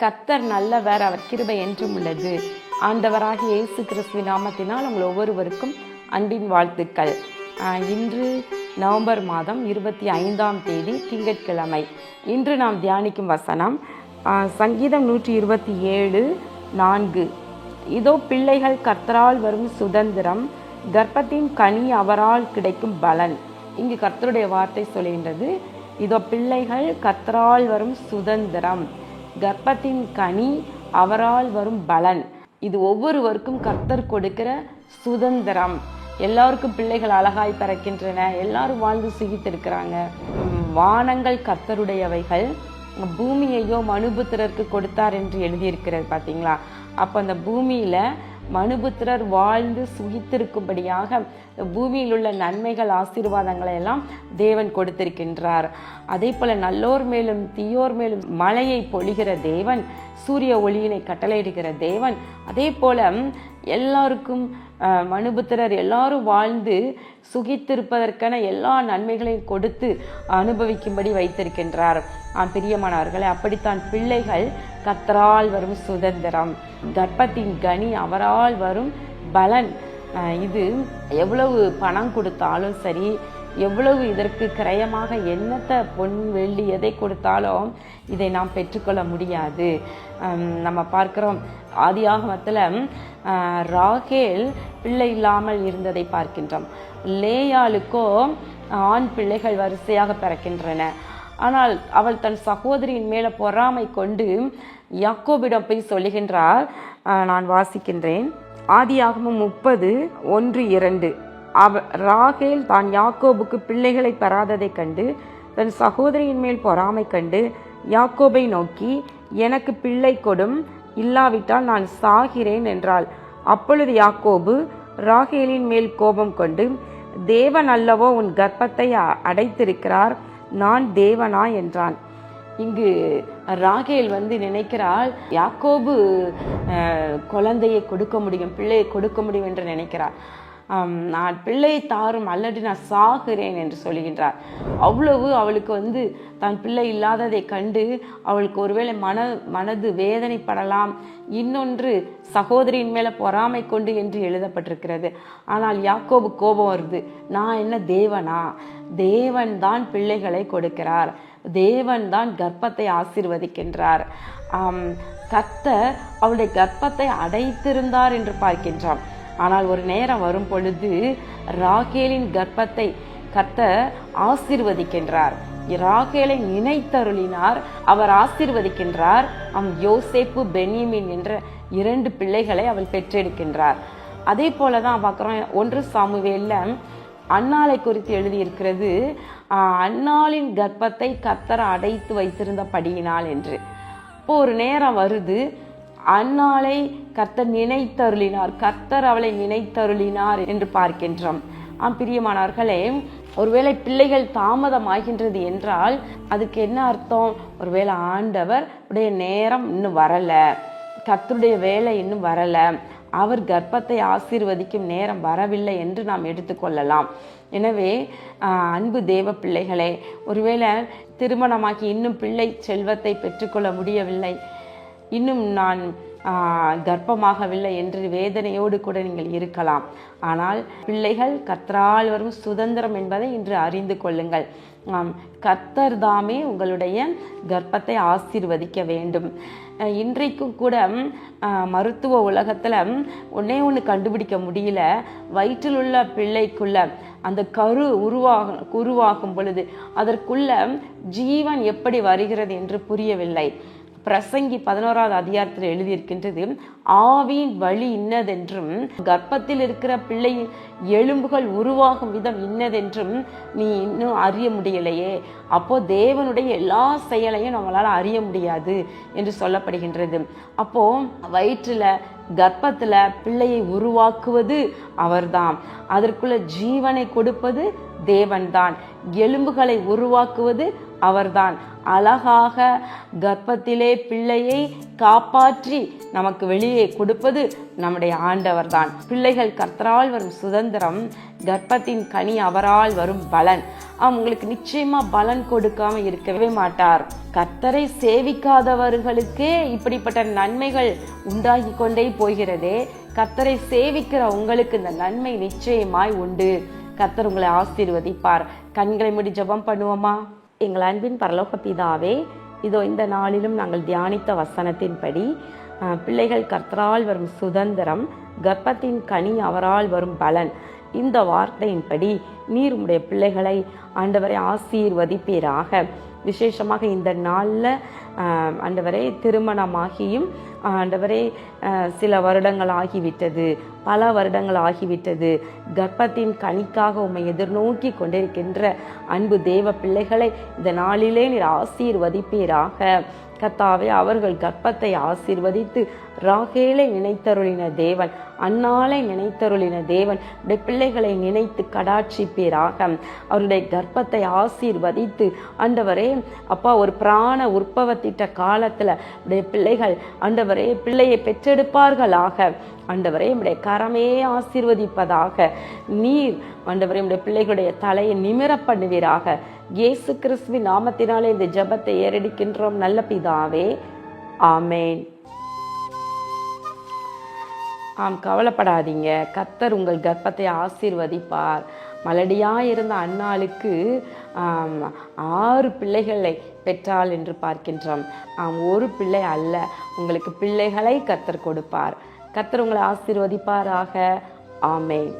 கர்த்தர் நல்லவர், அவர் கிருபை என்றும் உள்ளது. ஆண்டவராகிய இயேசு கிறிஸ்துவின் நாமத்தினால் உங்கள் ஒவ்வொருவருக்கும் அன்பின் வாழ்த்துக்கள். இன்று நவம்பர் மாதம் 25ஆம் தேதி திங்கட்கிழமை. இன்று நாம் தியானிக்கும் வசனம் சங்கீதம் 127:4. இதோ பிள்ளைகள் கர்த்தரால் வரும் சுதந்திரம், கர்ப்பத்தின் கனி அவரால் கிடைக்கும் பலன். இங்கு கர்த்தருடைய வார்த்தை சொல்கின்றது, இதோ பிள்ளைகள் கர்த்தரால் வரும் சுதந்திரம், கர்ப்பத்தின் கனி அவரால் வரும் பலன். இது ஒவ்வொருவருக்கும் கர்த்தர் கொடுக்கிற சுதந்திரம். எல்லாருக்கும் பிள்ளைகள் அழகாய் பிறக்கின்றன, எல்லாரும் வாழ்ந்து சுகித்திருக்கிறாங்க. வானங்கள் கர்த்தருடையவைகள், பூமியையோ மனுபுத்திரருக்கு கொடுத்தார் என்று எழுதியிருக்கிறது பார்த்தீங்களா. அப்போ அந்த பூமியில் மனுபுத்திரர் வாழ்ந்து சுகித்திருக்கும்படியாக பூமியில் உள்ள நன்மைகள் ஆசீர்வாதங்களை எல்லாம் தேவன் கொடுத்திருக்கின்றார். அதே போல நல்லோர் மேலும் தீயோர் மேலும் மழையை பொழிகிற தேவன், சூரிய ஒளியினை கட்டளையிடுகிற தேவன். அதே போல எல்லாருக்கும் மனுபுத்திரர் எல்லாரும் வாழ்ந்து சுகித்திருப்பதற்கான எல்லா நன்மைகளையும் கொடுத்து அனுபவிக்கும்படி வைத்திருக்கின்றார். பிரியமானவர்களே, அப்படித்தான் பிள்ளைகள் கர்த்தரால் வரும் சுதந்திரம், கர்ப்பத்தின் கனி அவரால் வரும் பலன். இது எவ்வளவு பணம் கொடுத்தாலும் சரி, எவ்வளவு இதற்கு கிரயமாக என்னத்தை பொன் வெள்ளி எதை கொடுத்தாலும் இதை நாம் பெற்றுக்கொள்ள முடியாது. நம்ம பார்க்கிறோம், ஆதியாகமத்தில் ராகேல் பிள்ளை இல்லாமல் இருந்ததை பார்க்கின்றோம். லேயாளுக்கோ ஆண் பிள்ளைகள் வரிசையாக பிறக்கின்றன. ஆனால் அவள் தன் சகோதரியின் மேலே பொறாமை கொண்டு யாக்கோபிடம் போய் சொல்லுகின்றார். நான் வாசிக்கின்றேன். ஆதியாகமம் 30:1-2. ராகேல் தான் யாக்கோபுக்கு பிள்ளைகளை பெறாததை கண்டு தன் சகோதரியின் மேல் பொறாமை கண்டு யாக்கோபை நோக்கி, எனக்கு பிள்ளை கொடும், இல்லாவிட்டால் நான் சாகிறேன் என்றாள். அப்பொழுது யாக்கோபு ராகேலின் மேல் கோபம் கொண்டு, தேவன் அல்லவோ உன் கர்ப்பத்தை அடைத்திருக்கிறார், நான் தேவனா என்றான். இங்கு ராகேல் நினைக்கிறாள், யாக்கோபு குழந்தையை கொடுக்க முடியும், பிள்ளையை கொடுக்க முடியும் என்று நினைக்கிறார். நான் பிள்ளையை தாரும், அல்லது நான் சாகிறேன் என்று சொல்கின்றார். அவ்வளவு அவளுக்கு தான் பிள்ளை இல்லாததை கண்டு அவளுக்கு ஒருவேளை மனது வேதனைப்படலாம். இன்னொன்று, சகோதரியின் மேலே பொறாமை கொண்டு என்று எழுதப்பட்டிருக்கிறது. ஆனால் யாக்கோபு கோபம் வருது, நான் என்ன தேவனா? தேவன் தான் பிள்ளைகளை கொடுக்கிறார், தேவன் தான் கர்ப்பத்தை ஆசீர்வதிக்கின்றார். கர்த்தர் அவளுடைய கர்ப்பத்தை அடைத்திருந்தார் என்று பார்க்கின்றான். ஆனால் ஒரு நேரம் வரும் பொழுது ராகேலின் கர்ப்பத்தை கர்த்தர் ஆசீர்வதிக்கின்றார். ராகேலை நினைத்தருளினார், அவர் ஆசீர்வதிக்கின்றார். யோசேப்பு, பென்யமீன் என்ற 2 பிள்ளைகளை அவள் பெற்றெடுக்கின்றார். அதே போலதான் பார்க்குறோம், 1 சாமுவேலில் அன்னாளை குறித்து எழுதியிருக்கிறது, அன்னாளின் கர்ப்பத்தை கர்த்தர் அடைத்து வைத்திருந்தபடியினால் என்று. இப்போ ஒரு நேரம் வருது, அன்னாளை கர்த்தர் நினைத்தருளினார், கர்த்தர் அவளை நினைத்தருளினார் என்று பார்க்கின்றோம். பிரியமானவர்களே, ஒருவேளை பிள்ளைகள் தாமதமாகின்றது என்றால் அதுக்கு என்ன அர்த்தம்? ஒருவேளை ஆண்டவர் உடைய நேரம் இன்னும் வரல, கர்த்தருடைய வேலை இன்னும் வரல, அவர் கர்ப்பத்தை ஆசீர்வதிக்கும் நேரம் வரவில்லை என்று நாம் எடுத்துக்கொள்ளலாம். எனவே அன்பு தேவ பிள்ளைகளே, ஒருவேளை திருமணமாகி இன்னும் பிள்ளை செல்வத்தை பெற்றுக்கொள்ள முடியவில்லை, இன்னும் நான் கர்ப்பமாகவில்லை என்று வேதனையோடு கூட நீங்கள் இருக்கலாம். ஆனால் பிள்ளைகள் கர்த்தரால் வரும் சுதந்திரம் என்பதை இன்று அறிந்து கொள்ளுங்கள். கர்த்தர் தாமே உங்களுடைய கர்ப்பத்தை ஆசீர்வதிக்க வேண்டும். இன்றைக்கும் கூட மருத்துவ உலகத்தில் ஒன்று கண்டுபிடிக்க முடியல. வயிற்றில் உள்ள பிள்ளைக்குள்ள அந்த கரு உருவாகும் பொழுது அதற்குள்ள ஜீவன் எப்படி வருகிறது என்று புரியவில்லை. பிரசங்கி 11ஆவது அதிகாரத்தில் எழுதியிருக்கின்றது, ஆவியின் வழி இன்னதென்றும் கர்ப்பத்தில் இருக்கிற பிள்ளையின் எலும்புகள் உருவாகும் விதம் இன்னதென்றும் நீ இன்னும் அறிய முடியலையே. அப்போ தேவனுடைய எல்லா செயலையும் நம்மளால் அறிய முடியாது என்று சொல்லப்படுகின்றது. அப்போ வயிற்றுல கர்ப்பத்துல பிள்ளையை உருவாக்குவது அவர்தான், அதற்குள்ள ஜீவனை கொடுப்பது தேவன்தான், எலும்புகளை உருவாக்குவது அவர்தான். அழகாக கர்ப்பத்திலே பிள்ளையை காப்பாற்றி நமக்கு வெளியே கொடுப்பது நம்முடைய ஆண்டவர் தான். பிள்ளைகள் கர்த்தரால் வரும் சுதந்திரம், கர்ப்பத்தின் கனி அவரால் வரும் பலன். உங்களுக்கு நிச்சயமா பலன் கொடுக்காம இருக்கவே மாட்டார். கர்த்தரை சேவிக்காதவர்களுக்கே இப்படிப்பட்ட நன்மைகள் உண்டாகி கொண்டே போகிறதே, கர்த்தரை சேவிக்கிற உங்களுக்கு இந்த நன்மை நிச்சயமாய் உண்டு. கர்த்தர் உங்களை ஆசீர்வதிப்பார். கண்களை மூடி ஜெபம் பண்ணுவோமா? எங்கள் அன்பின் பரலோக பிதாவே, இதோ இந்த நாளிலும் நாங்கள் தியானித்த வசனத்தின்படி பிள்ளைகள் கர்த்தரால் வரும் சுதந்திரம், கர்ப்பத்தின் கனி அவரால் வரும் பலன், இந்த வார்த்தையின்படி நீர் உம்முடைய பிள்ளைகளை ஆண்டவரை ஆசீர்வதிப்பீராக. விசேஷமாக இந்த நாளில் ஆண்டவரே திருமணமாகியும் ஆண்டவரே சில வருடங்கள் ஆகிவிட்டது, பல வருடங்கள் ஆகிவிட்டது, கர்ப்பத்தின் கனிக்காக உம்மை எதிர்நோக்கி கொண்டிருக்கின்ற அன்பு தேவ பிள்ளைகளை இந்த நாளிலே நீர் ஆசீர்வதிப்பீராக. கர்த்தாவே, அவர்கள் கர்ப்பத்தை ஆசீர்வதித்து ராகேலை நினைத்தருளின தேவன், அன்னாளை நினைத்தருளின தேவன் உடைய பிள்ளைகளை நினைத்து கடாட்சிப்பீராக. அவருடைய கர்ப்பத்தை ஆசீர்வதித்து ஆண்டவரே அப்பா, ஒரு பிராண உற்பவத்திட்ட காலத்துல உடைய பிள்ளைகள் ஆண்டவரே பிள்ளையை பெற்றெடுப்பார்களாக. ஆண்டவரே உடைய கரமே ஆசீர்வதிப்பதாக. நீர் ஆண்டவரே உடைய பிள்ளைகளுடைய தலையை நிமிர பண்ணுவீராக. இயேசு கிறிஸ்துவின் நாமத்தினாலே இந்த ஜெபத்தை ஏறெடுக்கின்றோம் நல்ல பிதாவே, ஆமேன். கவலைப்படாதீங்க, கர்த்தர் உங்கள் கர்ப்பத்தை ஆசீர்வதிப்பார். மலடியாயிருந்த அன்னாளுக்கு 6 பிள்ளைகளை பெற்றாள் என்று பார்க்கின்றோம். ஒரு பிள்ளை அல்ல, உங்களுக்கு பிள்ளைகளை கர்த்தர் கொடுப்பார். கர்த்தர் உங்களை ஆசீர்வதிப்பாராக. ஆமேன்.